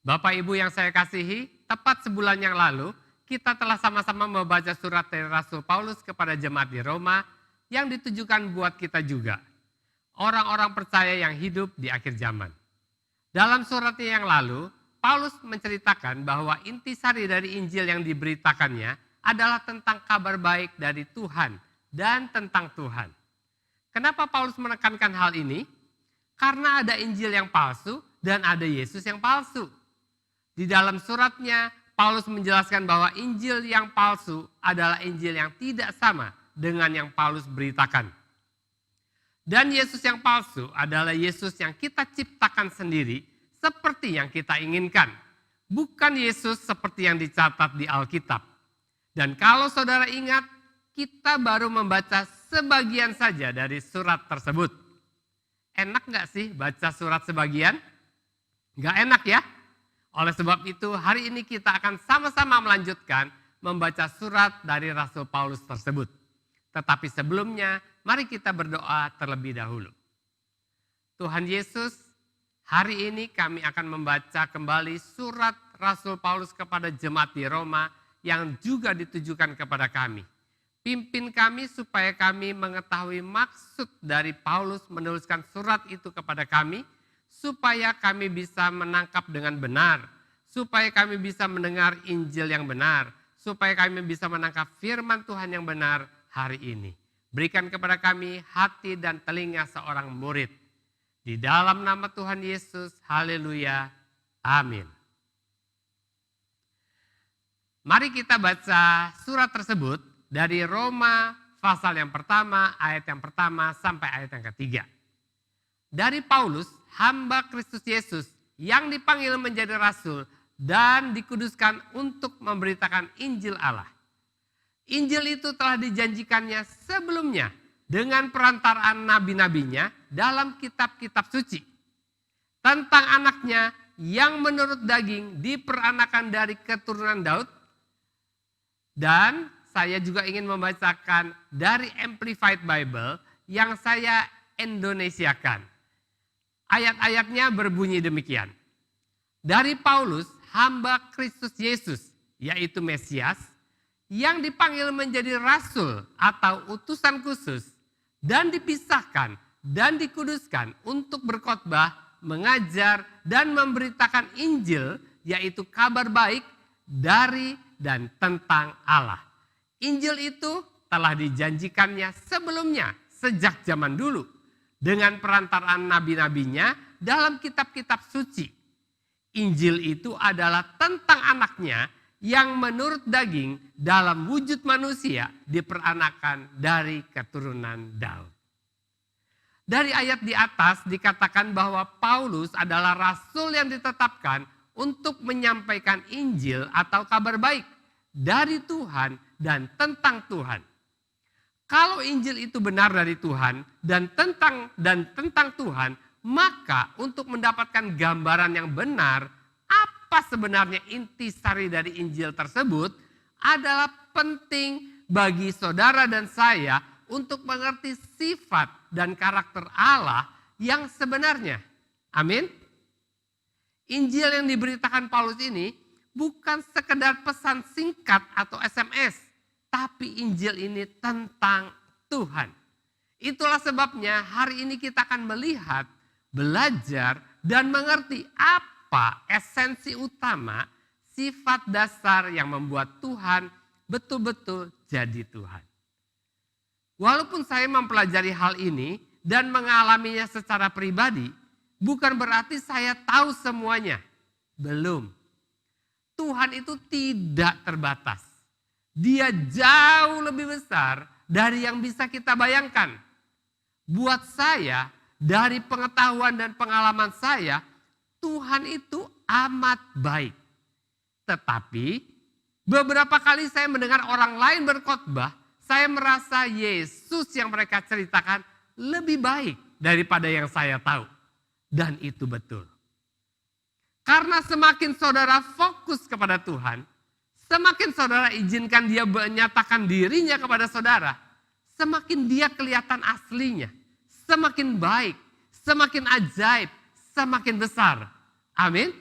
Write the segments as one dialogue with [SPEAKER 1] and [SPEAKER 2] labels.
[SPEAKER 1] Bapak Ibu yang saya kasihi, tepat sebulan yang lalu kita telah sama-sama membaca surat dari Rasul Paulus kepada jemaat di Roma yang ditujukan buat kita juga. Orang-orang percaya yang hidup di akhir zaman. Dalam suratnya yang lalu, Paulus menceritakan bahwa intisari dari Injil yang diberitakannya adalah tentang kabar baik dari Tuhan dan tentang Tuhan. Kenapa Paulus menekankan hal ini? Karena ada Injil yang palsu dan ada Yesus yang palsu. Di dalam suratnya, Paulus menjelaskan bahwa Injil yang palsu adalah Injil yang tidak sama dengan yang Paulus beritakan. Dan Yesus yang palsu adalah Yesus yang kita ciptakan sendiri seperti yang kita inginkan. Bukan Yesus seperti yang dicatat di Alkitab. Dan kalau saudara ingat, kita baru membaca sebagian saja dari surat tersebut. Enak gak sih baca surat sebagian? Gak enak ya? Oleh sebab itu hari ini kita akan sama-sama melanjutkan membaca surat dari Rasul Paulus tersebut. Tetapi sebelumnya mari kita berdoa terlebih dahulu. Tuhan Yesus, hari ini kami akan membaca kembali surat Rasul Paulus kepada jemaat di Roma yang juga ditujukan kepada kami. Pimpin kami supaya kami mengetahui maksud dari Paulus menuliskan surat itu kepada kami, supaya kami bisa menangkap dengan benar, supaya kami bisa mendengar Injil yang benar, supaya kami bisa menangkap firman Tuhan yang benar hari ini. Berikan kepada kami hati dan telinga seorang murid. Di dalam nama Tuhan Yesus, haleluya, amin. Mari kita baca surat tersebut dari Roma pasal yang pertama, ayat yang pertama sampai ayat yang ketiga. Dari Paulus, hamba Kristus Yesus yang dipanggil menjadi rasul dan dikuduskan untuk memberitakan Injil Allah. Injil itu telah dijanjikannya sebelumnya dengan perantaraan nabi-nabinya dalam kitab-kitab suci. Tentang anaknya yang menurut daging diperanakan dari keturunan Daud. Dan saya juga ingin membacakan dari Amplified Bible yang saya Indonesiakan. Ayat-ayatnya berbunyi demikian. Dari Paulus, hamba Kristus Yesus, yaitu Mesias, yang dipanggil menjadi rasul atau utusan khusus, dan dipisahkan dan dikuduskan untuk berkhotbah, mengajar, dan memberitakan Injil, yaitu kabar baik dari dan tentang Allah. Injil itu telah dijanjikannya sebelumnya, sejak zaman dulu, dengan perantaraan nabi-nabinya dalam kitab-kitab suci. Injil itu adalah tentang anaknya yang menurut daging dalam wujud manusia diperanakan dari keturunan Daud. Dari ayat di atas dikatakan bahwa Paulus adalah rasul yang ditetapkan untuk menyampaikan Injil atau kabar baik dari Tuhan dan tentang Tuhan. Kalau Injil itu benar dari Tuhan dan tentang Tuhan, maka untuk mendapatkan gambaran yang benar, apa sebenarnya intisari dari Injil tersebut adalah penting bagi saudara dan saya untuk mengerti sifat dan karakter Allah yang sebenarnya. Amin. Injil yang diberitakan Paulus ini bukan sekedar pesan singkat atau SMS, tapi Injil ini tentang Tuhan. Itulah sebabnya hari ini kita akan melihat, belajar, dan mengerti apa esensi utama, sifat dasar yang membuat Tuhan betul-betul jadi Tuhan. Walaupun saya mempelajari hal ini dan mengalaminya secara pribadi, bukan berarti saya tahu semuanya. Belum. Tuhan itu tidak terbatas. Dia jauh lebih besar dari yang bisa kita bayangkan. Buat saya, dari pengetahuan dan pengalaman saya, Tuhan itu amat baik. Tetapi beberapa kali saya mendengar orang lain berkhotbah, saya merasa Yesus yang mereka ceritakan lebih baik daripada yang saya tahu. Dan itu betul. Karena semakin saudara fokus kepada Tuhan, semakin saudara izinkan dia menyatakan dirinya kepada saudara, semakin dia kelihatan aslinya, semakin baik, semakin ajaib, semakin besar. Amin.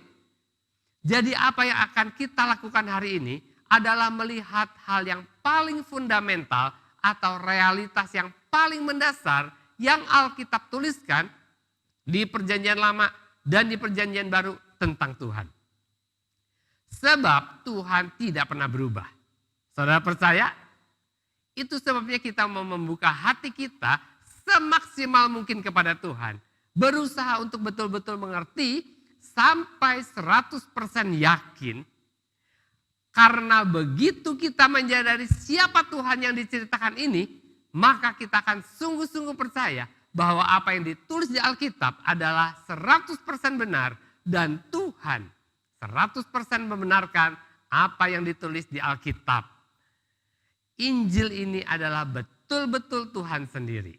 [SPEAKER 1] Jadi apa yang akan kita lakukan hari ini adalah melihat hal yang paling fundamental atau realitas yang paling mendasar yang Alkitab tuliskan di Perjanjian Lama dan di Perjanjian Baru tentang Tuhan. Sebab Tuhan tidak pernah berubah. Saudara percaya? Itu sebabnya kita mau membuka hati kita semaksimal mungkin kepada Tuhan. Berusaha untuk betul-betul mengerti sampai 100% yakin. Karena begitu kita menyadari siapa Tuhan yang diceritakan ini, maka kita akan sungguh-sungguh percaya bahwa apa yang ditulis di Alkitab adalah 100% benar dan Tuhan 100% membenarkan apa yang ditulis di Alkitab. Injil ini adalah betul-betul Tuhan sendiri.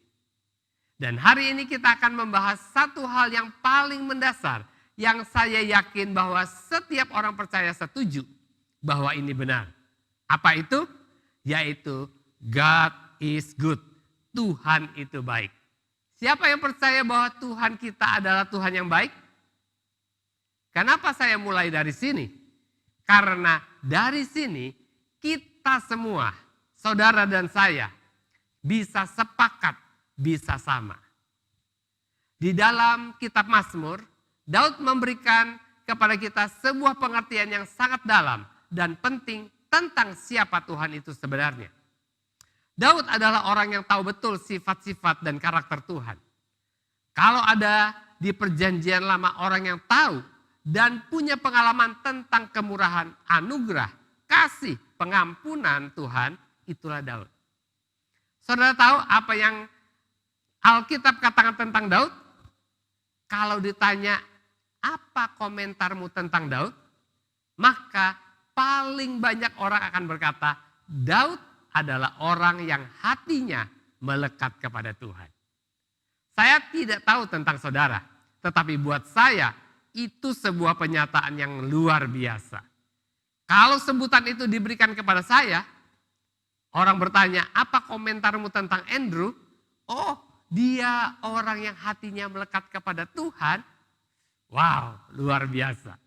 [SPEAKER 1] Dan hari ini kita akan membahas satu hal yang paling mendasar yang saya yakin bahwa setiap orang percaya setuju bahwa ini benar. Apa itu? Yaitu God is good. Tuhan itu baik. Siapa yang percaya bahwa Tuhan kita adalah Tuhan yang baik? Kenapa saya mulai dari sini? Karena dari sini kita semua, saudara dan saya, bisa sepakat, bisa sama. Di dalam kitab Mazmur, Daud memberikan kepada kita sebuah pengertian yang sangat dalam dan penting tentang siapa Tuhan itu sebenarnya. Daud adalah orang yang tahu betul sifat-sifat dan karakter Tuhan. Kalau ada di Perjanjian Lama orang yang tahu dan punya pengalaman tentang kemurahan, anugerah, kasih, pengampunan Tuhan, itulah Daud. Saudara tahu apa yang Alkitab katakan tentang Daud? Kalau ditanya apa komentarmu tentang Daud? Maka paling banyak orang akan berkata, Daud adalah orang yang hatinya melekat kepada Tuhan. Saya tidak tahu tentang saudara, tetapi buat saya itu sebuah penyataan yang luar biasa. Kalau sebutan itu diberikan kepada saya, orang bertanya, apa komentarmu tentang Andrew? Oh, dia orang yang hatinya melekat kepada Tuhan. Wow, luar biasa.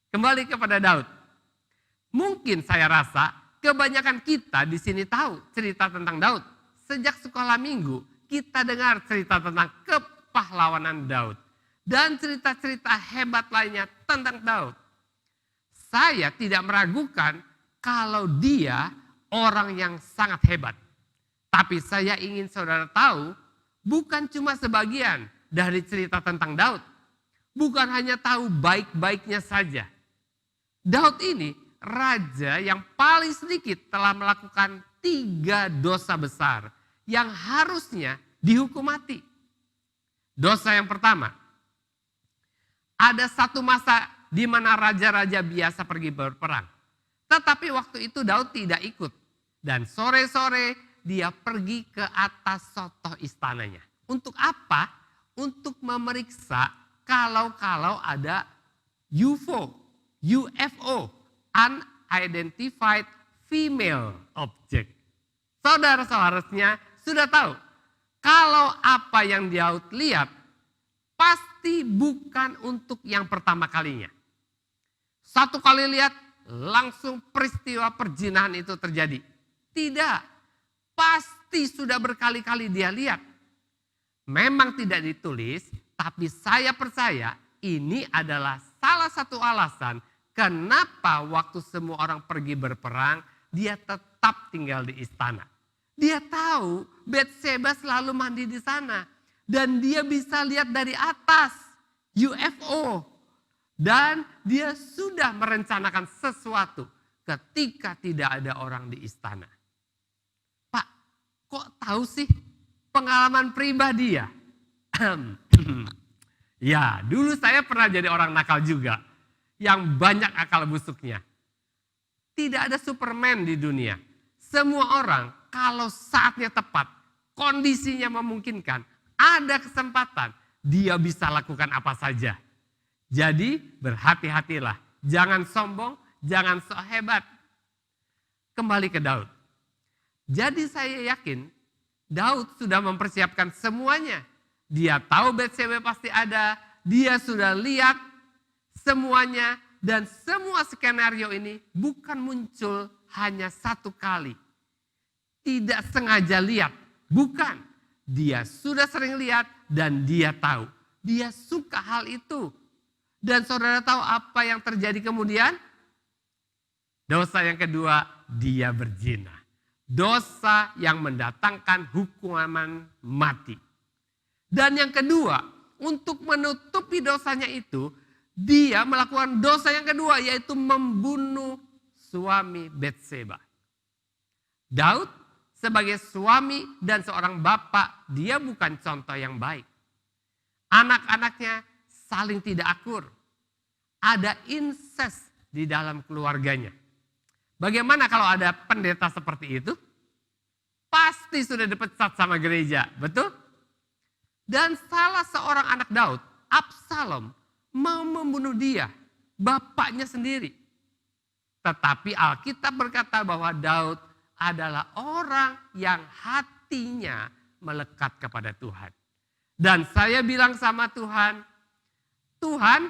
[SPEAKER 1] Kembali kepada Daud. Mungkin saya rasa kebanyakan kita di sini tahu cerita tentang Daud. Sejak sekolah minggu kita dengar cerita tentang kepahlawanan Daud. Dan cerita-cerita hebat lainnya tentang Daud. Saya tidak meragukan kalau dia orang yang sangat hebat. Tapi saya ingin saudara tahu bukan cuma sebagian dari cerita tentang Daud. Bukan hanya tahu baik-baiknya saja. Daud ini raja yang paling sedikit telah melakukan 3 dosa besar yang harusnya dihukum mati. Dosa yang pertama, ada satu masa di mana raja-raja biasa pergi berperang. Tetapi waktu itu Daud tidak ikut. Dan sore-sore dia pergi ke atas sotoh istananya. Untuk apa? Untuk memeriksa kalau ada UFO, Unidentified Female Object. Saudara-saudaranya sudah tahu, kalau apa yang Daud lihat pasti bukan untuk yang pertama kalinya. Satu kali lihat langsung peristiwa perzinahan itu terjadi. Tidak, pasti sudah berkali-kali dia lihat. Memang tidak ditulis, tapi saya percaya ini adalah salah satu alasan kenapa waktu semua orang pergi berperang, dia tetap tinggal di istana. Dia tahu Bathsheba selalu mandi di sana. Dan dia bisa lihat dari atas UFO. Dan dia sudah merencanakan sesuatu ketika tidak ada orang di istana. Pak, kok tahu sih pengalaman pribadi ya? Ya, dulu saya pernah jadi orang nakal juga. Yang banyak akal busuknya. Tidak ada Superman di dunia. Semua orang kalau saatnya tepat, kondisinya memungkinkan, ada kesempatan, dia bisa lakukan apa saja. Jadi berhati-hatilah, jangan sombong, jangan sok hebat. Kembali ke Daud. Jadi saya yakin Daud sudah mempersiapkan semuanya. Dia tahu Bathsheba pasti ada, dia sudah lihat semuanya, dan semua skenario ini bukan muncul hanya satu kali. Tidak sengaja lihat, bukan. Dia sudah sering lihat dan dia tahu. Dia suka hal itu. Dan saudara tahu apa yang terjadi kemudian? Dosa yang kedua, dia berzina. Dosa yang mendatangkan hukuman mati. Dan yang kedua, untuk menutupi dosanya itu, dia melakukan dosa yang kedua, yaitu membunuh suami Batseba. Daud sebagai suami dan seorang bapak, dia bukan contoh yang baik. Anak-anaknya saling tidak akur. Ada incest di dalam keluarganya. Bagaimana kalau ada pendeta seperti itu? Pasti sudah dipecat sama gereja, betul? Dan salah seorang anak Daud, Absalom, mau membunuh dia, bapaknya sendiri. Tetapi Alkitab berkata bahwa Daud adalah orang yang hatinya melekat kepada Tuhan. Dan saya bilang sama Tuhan, Tuhan,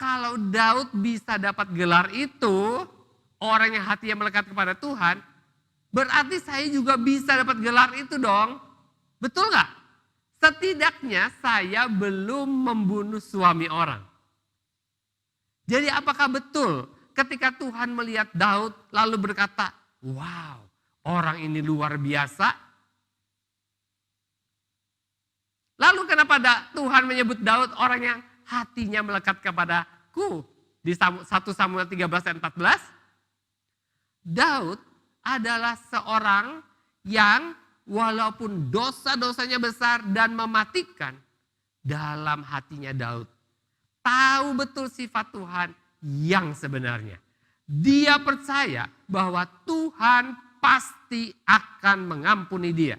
[SPEAKER 1] kalau Daud bisa dapat gelar itu, orang yang hatinya melekat kepada Tuhan, berarti saya juga bisa dapat gelar itu dong. Betul gak? Setidaknya saya belum membunuh suami orang. Jadi apakah betul ketika Tuhan melihat Daud lalu berkata, wow, orang ini luar biasa. Lalu kenapa Tuhan menyebut Daud orang yang hatinya melekat kepadaku? Di 1 Samuel 13 dan 14. Daud adalah seorang yang walaupun dosa-dosanya besar dan mematikan, dalam hatinya Daud tahu betul sifat Tuhan yang sebenarnya. Dia percaya bahwa Tuhan pasti akan mengampuni dia.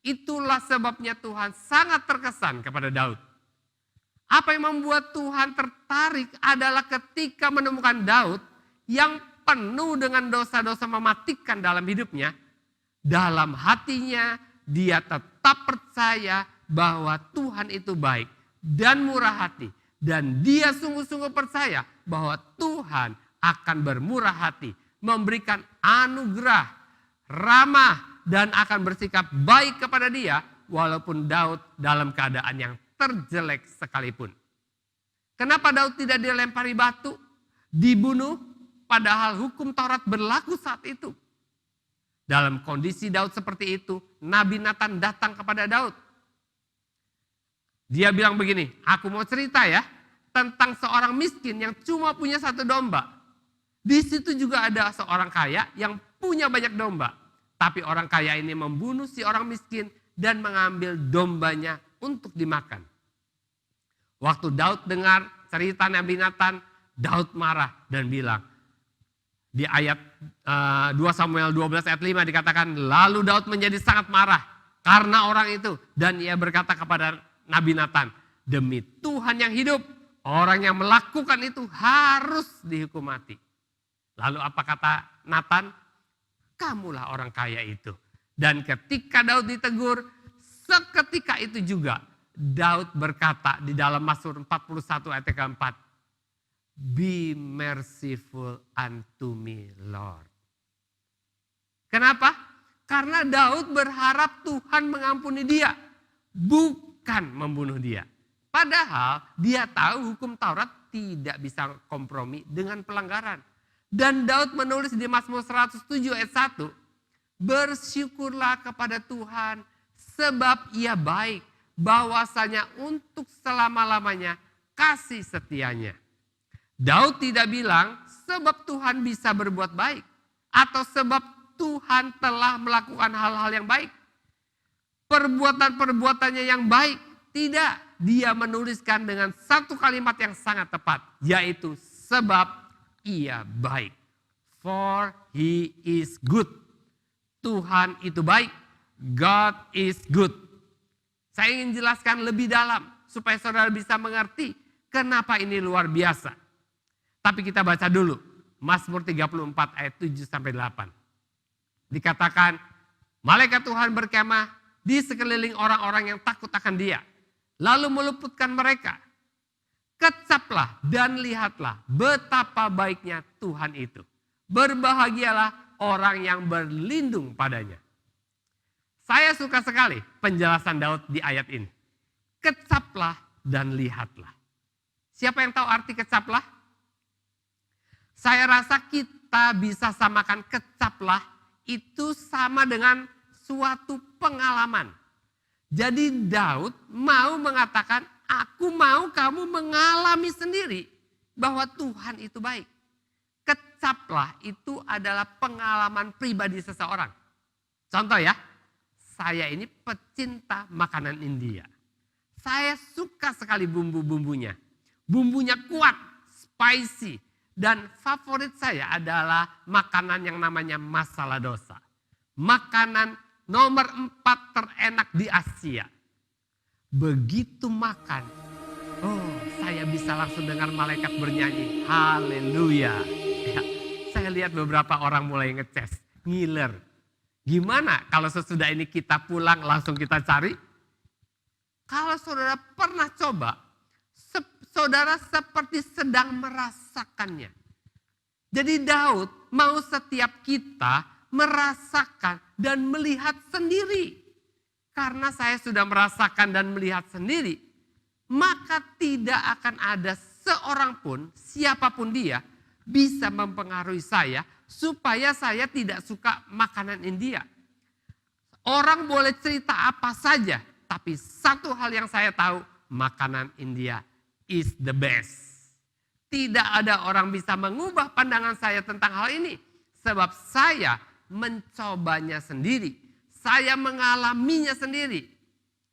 [SPEAKER 1] Itulah sebabnya Tuhan sangat terkesan kepada Daud. Apa yang membuat Tuhan tertarik adalah ketika menemukan Daud yang penuh dengan dosa-dosa mematikan dalam hidupnya. Dalam hatinya dia tetap percaya bahwa Tuhan itu baik dan murah hati. Dan dia sungguh-sungguh percaya bahwa Tuhan akan bermurah hati, memberikan anugerah, ramah, dan akan bersikap baik kepada dia walaupun Daud dalam keadaan yang terjelek sekalipun. Kenapa Daud tidak dilempari batu, dibunuh, padahal hukum Taurat berlaku saat itu? Dalam kondisi Daud seperti itu, Nabi Nathan datang kepada Daud. Dia bilang begini, aku mau cerita ya tentang seorang miskin yang cuma punya 1 domba. Di situ juga ada seorang kaya yang punya banyak domba. Tapi orang kaya ini membunuh si orang miskin dan mengambil dombanya untuk dimakan. Waktu Daud dengar cerita Nabi Nathan, Daud marah dan bilang, di ayat 2 Samuel 12 ayat 5 dikatakan, lalu Daud menjadi sangat marah karena orang itu. Dan ia berkata kepada Nabi Nathan, demi Tuhan yang hidup, orang yang melakukan itu harus dihukum mati. Lalu apa kata Nathan? Kamulah orang kaya itu. Dan ketika Daud ditegur, seketika itu juga Daud berkata di dalam Mazmur 41 ayat keempat, be merciful unto me, Lord. Kenapa? Karena Daud berharap Tuhan mengampuni dia, bukan membunuh dia. Padahal dia tahu hukum Taurat tidak bisa kompromi dengan pelanggaran. Dan Daud menulis di Mazmur 107 ayat 1, bersyukurlah kepada Tuhan sebab ia baik, bahwasanya untuk selama-lamanya kasih setianya. Daud tidak bilang sebab Tuhan bisa berbuat baik atau sebab Tuhan telah melakukan hal-hal yang baik. Perbuatan-perbuatannya yang baik, tidak. Dia menuliskan dengan satu kalimat yang sangat tepat, yaitu sebab ia baik. For he is good. Tuhan itu baik. God is good. Saya ingin jelaskan lebih dalam supaya saudara bisa mengerti kenapa ini luar biasa. Tapi kita baca dulu Mazmur 34 ayat 7 sampai 8. Dikatakan, malaikat Tuhan berkemah di sekeliling orang-orang yang takut akan dia, lalu meluputkan mereka. Kecaplah dan lihatlah betapa baiknya Tuhan itu. Berbahagialah orang yang berlindung padanya. Saya suka sekali penjelasan Daud di ayat ini. Kecaplah dan lihatlah. Siapa yang tahu arti kecaplah? Saya rasa kita bisa samakan kecaplah itu sama dengan suatu pengalaman. Jadi Daud mau mengatakan, aku mau kamu mengalami sendiri bahwa Tuhan itu baik. Kecaplah itu adalah pengalaman pribadi seseorang. Contoh ya, saya ini pecinta makanan India. Saya suka sekali bumbu-bumbunya. Bumbunya kuat, spicy. Dan favorit saya adalah makanan yang namanya masala dosa. Makanan nomor 4 terenak di Asia. Begitu makan, saya bisa langsung dengar malaikat bernyanyi, haleluya. Ya, saya lihat beberapa orang mulai ngeces, ngiler. Gimana kalau sesudah ini kita pulang langsung kita cari? Kalau saudara pernah coba, saudara seperti sedang merasakannya. Jadi Daud mau setiap kita merasakan dan melihat sendiri. Karena saya sudah merasakan dan melihat sendiri, maka tidak akan ada seorang pun, siapapun dia, bisa mempengaruhi saya supaya saya tidak suka makanan India. Orang boleh cerita apa saja, tapi satu hal yang saya tahu, makanan India is the best. Tidak ada orang bisa mengubah pandangan saya tentang hal ini. Sebab saya mencobanya sendiri. Saya mengalaminya sendiri.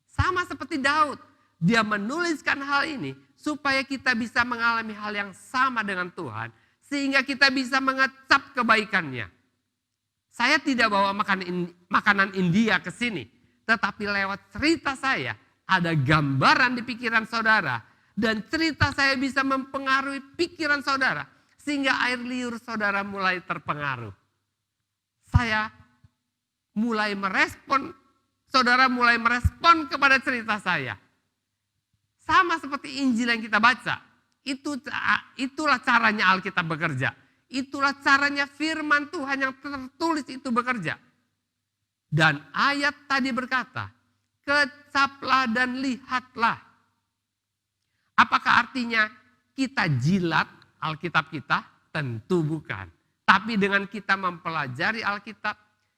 [SPEAKER 1] Sama seperti Daud. Dia menuliskan hal ini supaya kita bisa mengalami hal yang sama dengan Tuhan. Sehingga kita bisa mengecap kebaikannya. Saya tidak bawa makanan India ke sini. Tetapi lewat cerita saya ada gambaran di pikiran saudara. Dan cerita saya bisa mempengaruhi pikiran saudara. Sehingga air liur saudara mulai terpengaruh. Saya mulai merespon, saudara mulai merespon kepada cerita saya. Sama seperti Injil yang kita baca. Itulah caranya Alkitab bekerja. Itulah caranya firman Tuhan yang tertulis itu bekerja. Dan ayat tadi berkata, kecaplah dan lihatlah. Apakah artinya kita jilat Alkitab kita? Tentu bukan. Tapi dengan kita mempelajari Alkitab,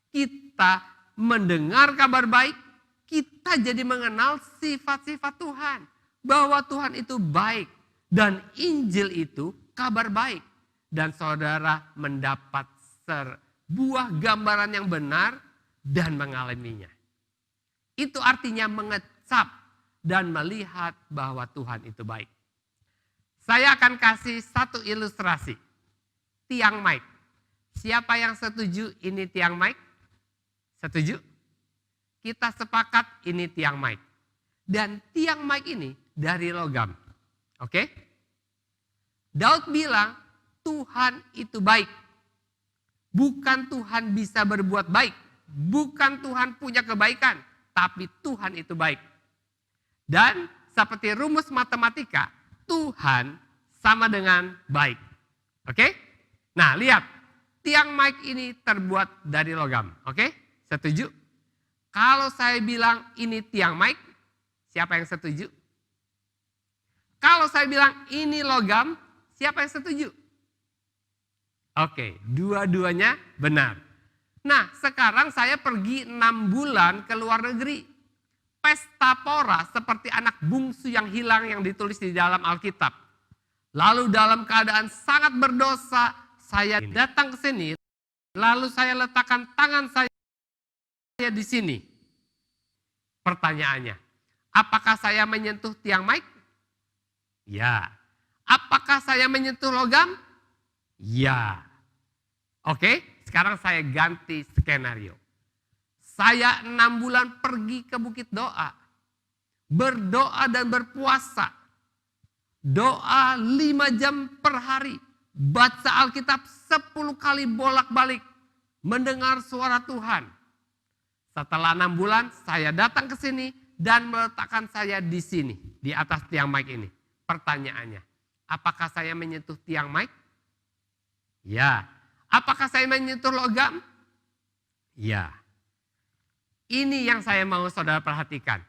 [SPEAKER 1] kita mendengar kabar baik, kita jadi mengenal sifat-sifat Tuhan. Bahwa Tuhan itu baik dan Injil itu kabar baik. Dan saudara mendapat sebuah gambaran yang benar dan mengalaminya. Itu artinya mengecap dan melihat bahwa Tuhan itu baik. Saya akan kasih satu ilustrasi. Tiang mic. Siapa yang setuju ini tiang mic? Setuju? Kita sepakat ini tiang mic. Dan tiang mic ini dari logam. Oke? Daud bilang Tuhan itu baik. Bukan Tuhan bisa berbuat baik. Bukan Tuhan punya kebaikan. Tapi Tuhan itu baik. Dan seperti rumus matematika, Tuhan sama dengan baik. Oke? Nah, lihat. Tiang mic ini terbuat dari logam. Oke? Setuju? Kalau saya bilang ini tiang mic, siapa yang setuju? Kalau saya bilang ini logam, siapa yang setuju? Oke, dua-duanya benar. Nah, sekarang saya pergi 6 bulan ke luar negeri. Pesta pora seperti anak bungsu yang hilang yang ditulis di dalam Alkitab. Lalu dalam keadaan sangat berdosa, saya datang ke sini, lalu saya letakkan tangan saya di sini. Pertanyaannya, apakah saya menyentuh tiang mic? Ya. Apakah saya menyentuh logam? Ya. Oke, sekarang saya ganti skenario. Saya 6 bulan pergi ke Bukit Doa. Berdoa dan berpuasa. Doa 5 jam per hari. Baca Alkitab 10 kali bolak-balik. Mendengar suara Tuhan. Setelah 6 bulan saya datang ke sini dan meletakkan saya di sini. Di atas tiang mic ini. Pertanyaannya, apakah saya menyentuh tiang mic? Ya. Apakah saya menyentuh logam? Ya. Ini yang saya mau saudara perhatikan.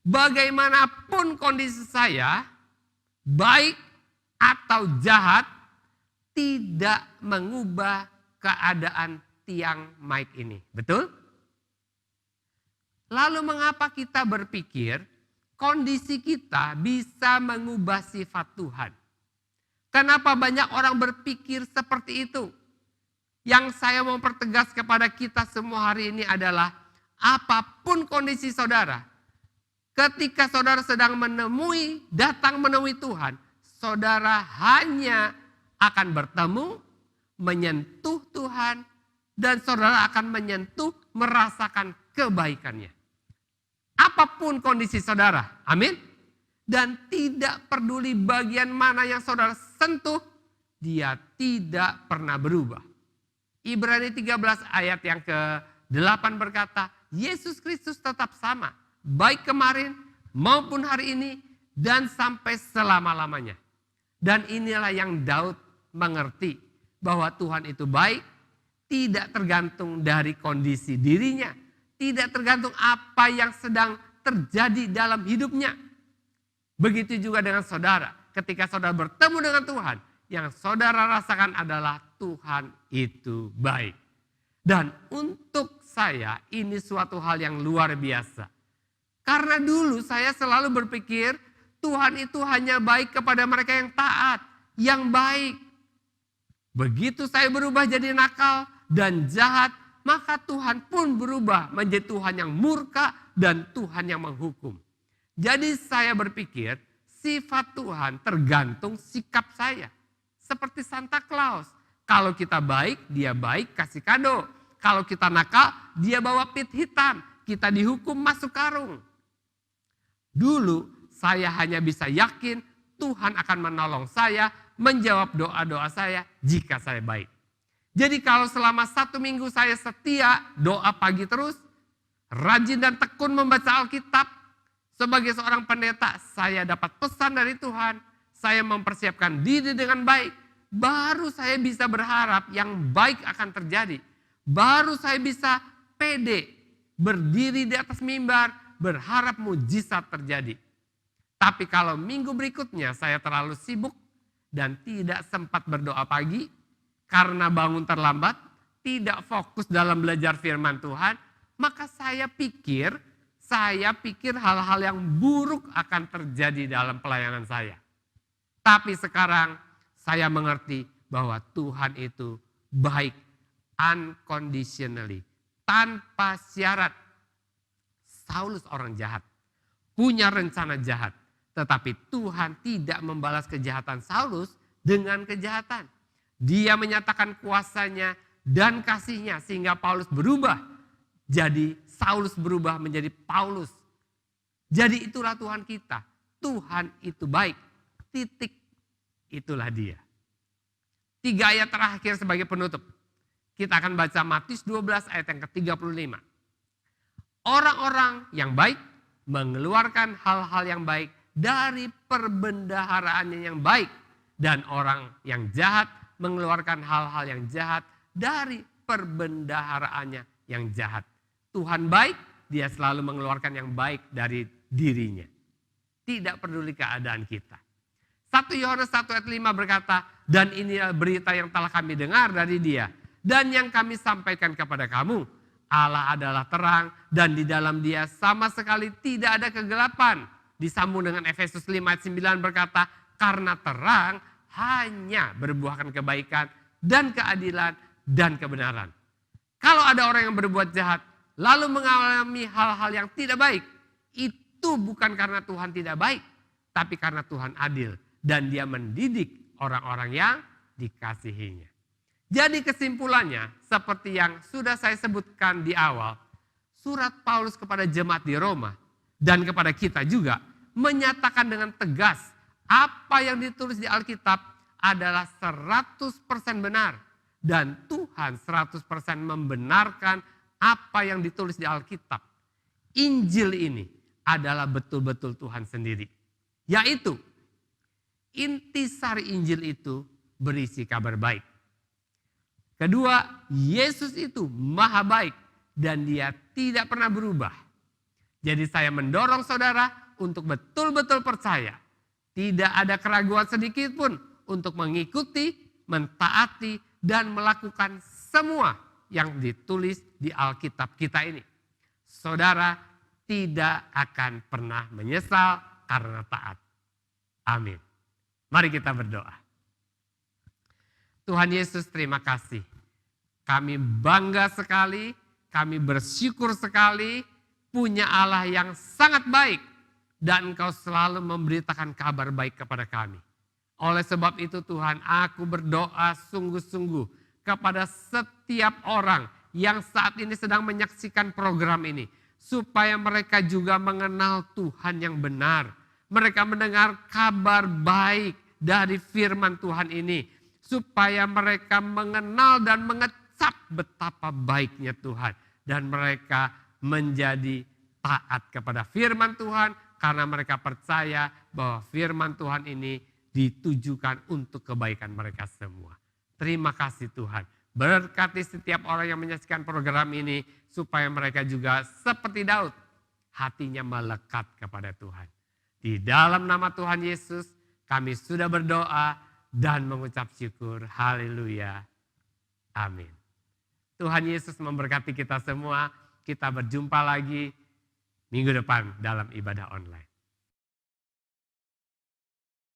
[SPEAKER 1] Bagaimanapun kondisi saya, baik atau jahat, tidak mengubah keadaan tiang mic ini. Betul? Lalu mengapa kita berpikir kondisi kita bisa mengubah sifat Tuhan? Kenapa banyak orang berpikir seperti itu? Yang saya mau pertegas kepada kita semua hari ini adalah apapun kondisi saudara, ketika saudara sedang datang menemui Tuhan, saudara hanya akan bertemu, menyentuh Tuhan, dan saudara akan menyentuh, merasakan kebaikannya. Apapun kondisi saudara, amin. Dan tidak peduli bagian mana yang saudara sentuh, dia tidak pernah berubah. Ibrani 13 ayat yang ke-8 berkata, Yesus Kristus tetap sama, baik kemarin maupun hari ini dan sampai selama-lamanya. Dan inilah yang Daud mengerti, bahwa Tuhan itu baik, tidak tergantung dari kondisi dirinya, tidak tergantung apa yang sedang terjadi dalam hidupnya. Begitu juga dengan saudara, ketika saudara bertemu dengan Tuhan, yang saudara rasakan adalah Tuhan itu baik. Dan untuk saya ini suatu hal yang luar biasa. Karena dulu saya selalu berpikir Tuhan itu hanya baik kepada mereka yang taat, yang baik. Begitu saya berubah jadi nakal dan jahat, maka Tuhan pun berubah menjadi Tuhan yang murka dan Tuhan yang menghukum. Jadi saya berpikir sifat Tuhan tergantung sikap saya. Seperti Santa Claus. Kalau kita baik, dia baik kasih kado. Kalau kita nakal, dia bawa pit hitam. Kita dihukum masuk karung. Dulu saya hanya bisa yakin Tuhan akan menolong saya, menjawab doa-doa saya jika saya baik. Jadi kalau selama 1 minggu saya setia doa pagi terus, rajin dan tekun membaca Alkitab, sebagai seorang pendeta saya dapat pesan dari Tuhan, saya mempersiapkan diri dengan baik, baru saya bisa berharap yang baik akan terjadi. Baru saya bisa pede, berdiri di atas mimbar, berharap mujizat terjadi. Tapi kalau minggu berikutnya saya terlalu sibuk dan tidak sempat berdoa pagi karena bangun terlambat, tidak fokus dalam belajar firman Tuhan, maka saya pikir hal-hal yang buruk akan terjadi dalam pelayanan saya. Tapi sekarang saya mengerti bahwa Tuhan itu baik unconditionally, tanpa syarat. Saulus orang jahat, punya rencana jahat. Tetapi Tuhan tidak membalas kejahatan Saulus dengan kejahatan. Dia menyatakan kuasanya dan kasihnya sehingga Paulus berubah. Jadi Saulus berubah menjadi Paulus. Jadi itulah Tuhan kita. Tuhan itu baik. Titik. Itulah dia. 3 ayat terakhir sebagai penutup. Kita akan baca Matius 12 ayat yang ke-35. Orang-orang yang baik mengeluarkan hal-hal yang baik dari perbendaharaannya yang baik. Dan orang yang jahat mengeluarkan hal-hal yang jahat dari perbendaharaannya yang jahat. Tuhan baik, dia selalu mengeluarkan yang baik dari dirinya. Tidak peduli keadaan kita. 1 Yohanes 1 ayat 5 berkata, dan inilah berita yang telah kami dengar dari dia. Dan yang kami sampaikan kepada kamu, Allah adalah terang dan di dalam dia sama sekali tidak ada kegelapan. Disambung dengan Efesus 5 ayat 9 berkata, karena terang hanya berbuahkan kebaikan dan keadilan dan kebenaran. Kalau ada orang yang berbuat jahat, lalu mengalami hal-hal yang tidak baik, itu bukan karena Tuhan tidak baik, tapi karena Tuhan adil. Dan dia mendidik orang-orang yang dikasihinya. Jadi kesimpulannya, seperti yang sudah saya sebutkan di awal, surat Paulus kepada jemaat di Roma, dan kepada kita juga, menyatakan dengan tegas, apa yang ditulis di Alkitab adalah 100% benar. Dan Tuhan 100% membenarkan apa yang ditulis di Alkitab. Injil ini adalah betul-betul Tuhan sendiri. Yaitu intisari Injil itu berisi kabar baik. Kedua, Yesus itu maha baik dan dia tidak pernah berubah. Jadi saya mendorong saudara untuk betul-betul percaya. Tidak ada keraguan sedikit pun untuk mengikuti, mentaati, dan melakukan semua yang ditulis di Alkitab kita ini. Saudara tidak akan pernah menyesal karena taat. Amin. Mari kita berdoa. Tuhan Yesus, terima kasih. Kami bangga sekali, kami bersyukur sekali punya Allah yang sangat baik. Dan Engkau selalu memberitakan kabar baik kepada kami. Oleh sebab itu Tuhan, aku berdoa sungguh-sungguh kepada setiap orang yang saat ini sedang menyaksikan program ini. Supaya mereka juga mengenal Tuhan yang benar. Mereka mendengar kabar baik dari firman Tuhan ini. Supaya mereka mengenal dan mengecap betapa baiknya Tuhan. Dan mereka menjadi taat kepada firman Tuhan. Karena mereka percaya bahwa firman Tuhan ini ditujukan untuk kebaikan mereka semua. Terima kasih Tuhan. Berkati setiap orang yang menyaksikan program ini. Supaya mereka juga seperti Daud. Hatinya melekat kepada Tuhan. Di dalam nama Tuhan Yesus kami sudah berdoa dan mengucap syukur. Haleluya. Amin. Tuhan Yesus memberkati kita semua. Kita berjumpa lagi minggu depan dalam ibadah online.